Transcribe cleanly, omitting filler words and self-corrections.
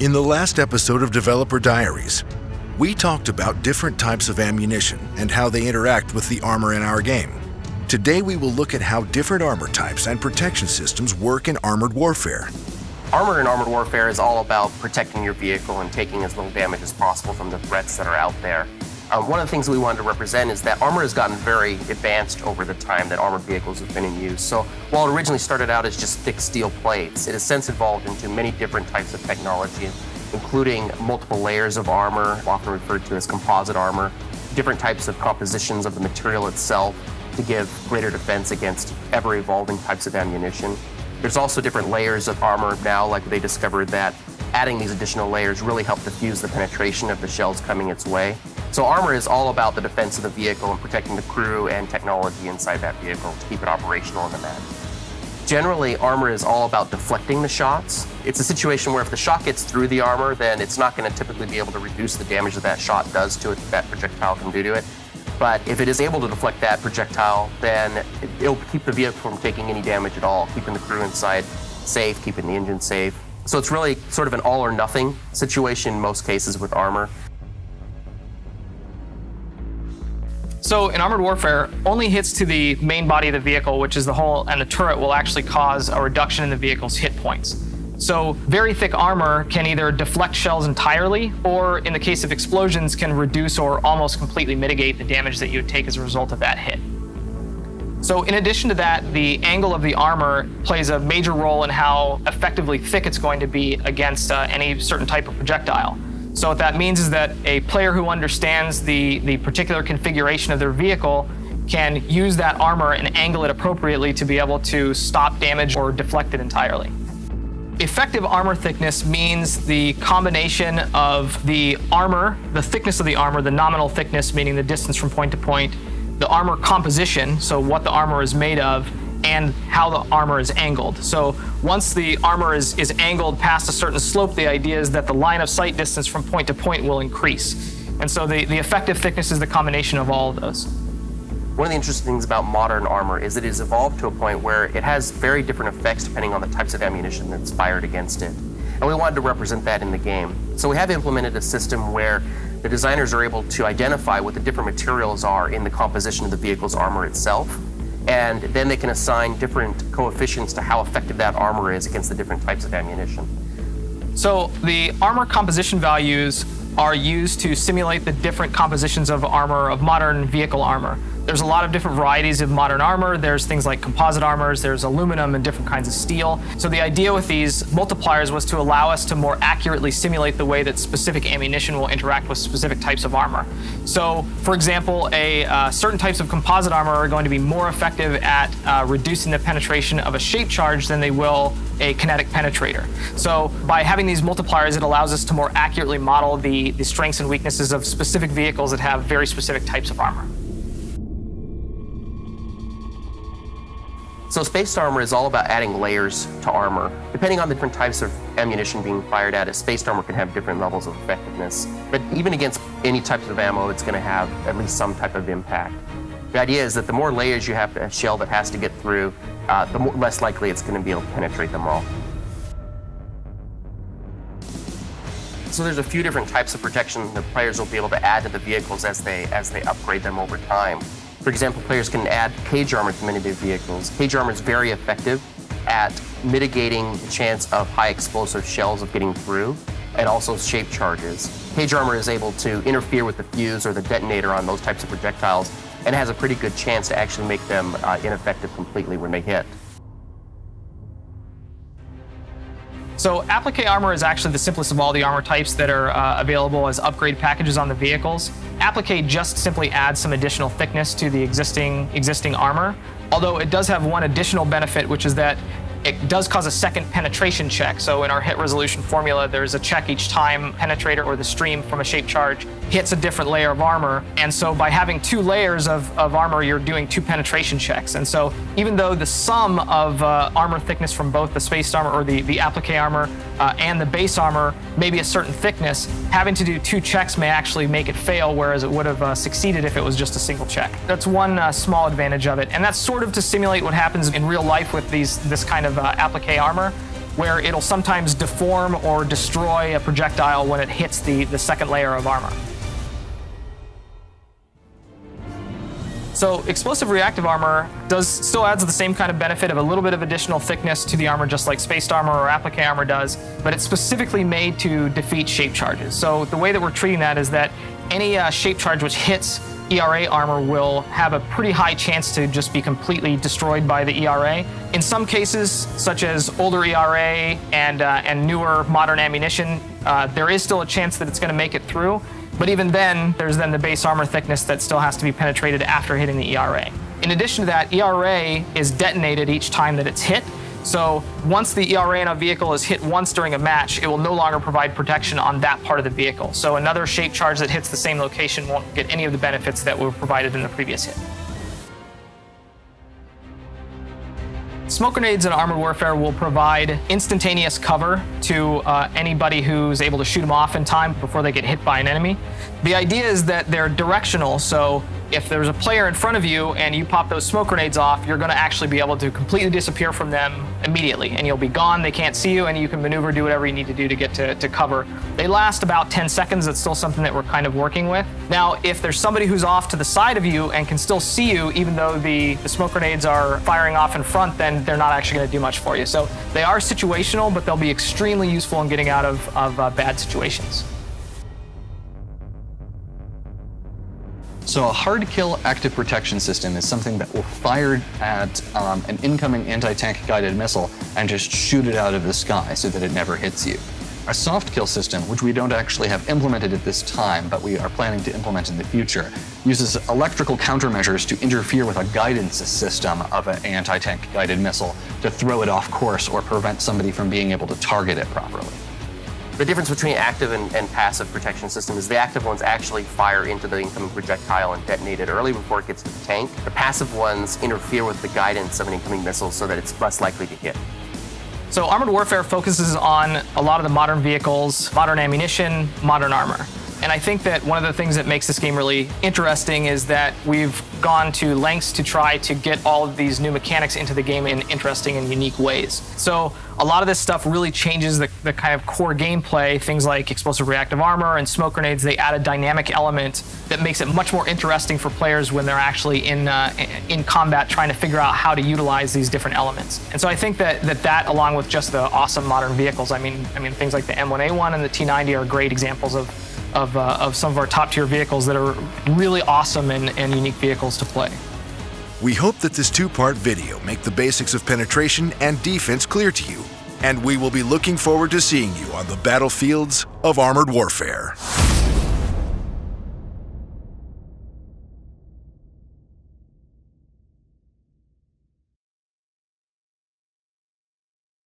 In the last episode of Developer Diaries, we talked about different types of ammunition and how they interact with the armor in our game. Today we will look at how different armor types and protection systems work in armored warfare. Armor in armored warfare is all about protecting your vehicle and taking as little damage as possible from the threats that are out there. One of the things we wanted to represent is that armor has gotten very advanced over the time that armored vehicles have been in use. So while it originally started out as just thick steel plates, it has since evolved into many different types of technology, including multiple layers of armor, often referred to as composite armor, different types of compositions of the material itself to give greater defense against ever-evolving types of ammunition. There's also different layers of armor now, like they discovered that adding these additional layers really help diffuse the penetration of the shells coming its way. So armor is all about the defense of the vehicle and protecting the crew and technology inside that vehicle to keep it operational in the map. Generally, armor is all about deflecting the shots. It's a situation where if the shot gets through the armor, then it's not going to typically be able to reduce the damage that that shot does to it, that projectile can do to it. But if it is able to deflect that projectile, then it'll keep the vehicle from taking any damage at all, keeping the crew inside safe, keeping the engine safe. So it's really sort of an all or nothing situation in most cases with armor. So in armored warfare, only hits to the main body of the vehicle, which is the hull and the turret, will actually cause a reduction in the vehicle's hit points. So very thick armor can either deflect shells entirely, or in the case of explosions, can reduce or almost completely mitigate the damage that you would take as a result of that hit. So in addition to that, the angle of the armor plays a major role in how effectively thick it's going to be against any certain type of projectile. So what that means is that a player who understands the particular configuration of their vehicle can use that armor and angle it appropriately to be able to stop damage or deflect it entirely. Effective armor thickness means the combination of the armor, the thickness of the armor, the nominal thickness, meaning the distance from point to point, the armor composition, so what the armor is made of, and how the armor is angled. So once the armor is angled past a certain slope, the idea is that the line of sight distance from point to point will increase. And so the effective thickness is the combination of all of those. One of the interesting things about modern armor is it has evolved to a point where it has very different effects depending on the types of ammunition that's fired against it. And we wanted to represent that in the game. So we have implemented a system where the designers are able to identify what the different materials are in the composition of the vehicle's armor itself, and then they can assign different coefficients to how effective that armor is against the different types of ammunition. So the armor composition values are used to simulate the different compositions of armor, of modern vehicle armor. There's a lot of different varieties of modern armor. There's things like composite armors, there's aluminum and different kinds of steel. So the idea with these multipliers was to allow us to more accurately simulate the way that specific ammunition will interact with specific types of armor. So, for example, certain types of composite armor are going to be more effective at reducing the penetration of a shape charge than they will a kinetic penetrator. So by having these multipliers, it allows us to more accurately model the strengths and weaknesses of specific vehicles that have very specific types of armor. So spaced armor is all about adding layers to armor. Depending on the different types of ammunition being fired at, a spaced armor can have different levels of effectiveness. But even against any types of ammo, it's going to have at least some type of impact. The idea is that the more layers you have a shell that has to get through, the less likely it's going to be able to penetrate them all. So there's a few different types of protection that players will be able to add to the vehicles as they upgrade them over time. For example, players can add cage armor to many of their vehicles. Cage armor is very effective at mitigating the chance of high explosive shells of getting through, and also shape charges. Cage armor is able to interfere with the fuse or the detonator on those types of projectiles, and has a pretty good chance to actually make them ineffective completely when they hit. So applique armor is actually the simplest of all the armor types that are available as upgrade packages on the vehicles. Applique just simply adds some additional thickness to the existing armor, although it does have one additional benefit, which is that it does cause a second penetration check. So in our hit resolution formula, there's a check each time penetrator or the stream from a shape charge hits a different layer of armor. And so by having two layers of armor, you're doing two penetration checks. And so even though the sum of armor thickness from both the spaced armor or the applique armor and the base armor may be a certain thickness, having to do two checks may actually make it fail, whereas it would have succeeded if it was just a single check. That's one small advantage of it. And that's sort of to simulate what happens in real life with this kind of applique armor. where it'll sometimes deform or destroy a projectile when it hits the second layer of armor. So explosive reactive armor still adds the same kind of benefit of a little bit of additional thickness to the armor, just like spaced armor or applique armor does, but it's specifically made to defeat shape charges. So the way that we're treating that is that any shape charge which hits ERA armor will have a pretty high chance to just be completely destroyed by the ERA. In some cases, such as older ERA and newer modern ammunition, there is still a chance that it's going to make it through. But even then, there's then the base armor thickness that still has to be penetrated after hitting the ERA. In addition to that, ERA is detonated each time that it's hit. So once the ERA in a vehicle is hit once during a match, it will no longer provide protection on that part of the vehicle. So another shape charge that hits the same location won't get any of the benefits that were provided in the previous hit. Smoke grenades in Armored Warfare will provide instantaneous cover to anybody who's able to shoot them off in time before they get hit by an enemy. The idea is that they're directional, so if there's a player in front of you and you pop those smoke grenades off, you're going to actually be able to completely disappear from them immediately, and you'll be gone, they can't see you, and you can maneuver, do whatever you need to do to get to cover. They last about 10 seconds, that's still something that we're kind of working with. Now, if there's somebody who's off to the side of you and can still see you, even though the smoke grenades are firing off in front, then they're not actually going to do much for you. So they are situational, but they'll be extremely useful in getting out of bad situations. So a hard kill active protection system is something that will fire at an incoming anti-tank guided missile and just shoot it out of the sky so that it never hits you. A soft kill system, which we don't actually have implemented at this time, but we are planning to implement in the future, uses electrical countermeasures to interfere with a guidance system of an anti-tank guided missile to throw it off course or prevent somebody from being able to target it properly. The difference between active and passive protection system is the active ones actually fire into the incoming projectile and detonate it early before it gets to the tank. The passive ones interfere with the guidance of an incoming missile so that it's less likely to hit. So Armored Warfare focuses on a lot of the modern vehicles, modern ammunition, modern armor. And I think that one of the things that makes this game really interesting is that we've gone to lengths to try to get all of these new mechanics into the game in interesting and unique ways. So a lot of this stuff really changes the kind of core gameplay. Things like explosive reactive armor and smoke grenades, they add a dynamic element that makes it much more interesting for players when they're actually in combat trying to figure out how to utilize these different elements. And so I think that along with just the awesome modern vehicles, I mean things like the M1A1 and the T90 are great examples of some of our top tier vehicles that are really awesome and unique vehicles to play. We hope that this two-part video make the basics of penetration and defense clear to you, and we will be looking forward to seeing you on the battlefields of Armored Warfare.